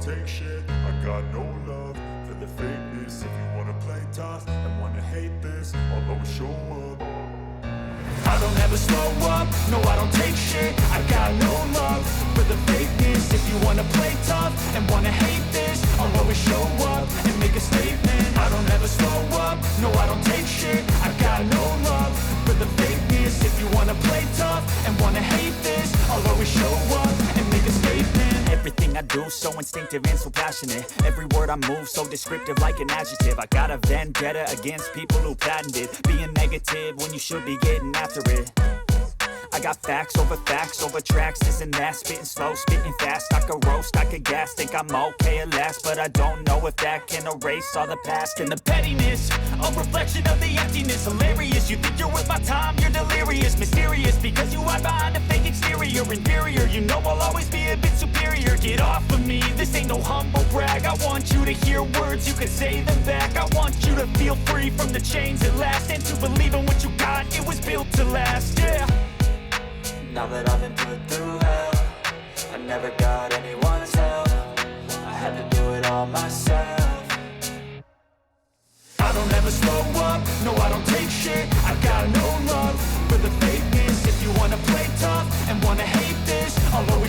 take shit. I got no love for the fakeness. If you wanna play tough and wanna hate this, I'll always show up. I don't ever slow up, no I don't take shit. I got no love for the fakeness. If you wanna play tough and wanna hate this, I'll always show up and make a statement. I don't ever slow up, no I don't take shit. I got no love for the fakeness. If you wanna play tough and wanna hate this, I'll always show up and make a statement. Everything I do so instinctive and so passionate. Every word I move so descriptive like an adjective. I got a vendetta against people who patented being negative when you should be getting after it. I got facts over tracks, this and that. Spitting slow, spitting fast. I could roast, I could gas. Think I'm okay at last, but I don't know if that can erase all the past. And the pettiness, a reflection of the emptiness. Hilarious, you think you're worth my time, you're delirious. Mysterious, because you hide behind a fake exterior. Inferior, you know I'll always be a bit superior. Get off of me, this ain't no humble brag. I want you to hear words, you can say them back. I want you to feel free from the chains at last, and to believe in what you got, it was built to last, yeah. Now that I've been put through hell, I never got anyone's help. I had to do it all myself. I don't ever slow up, no I don't take shit. I got no love for the fakeness. If you wanna play tough and wanna hate this, I'll always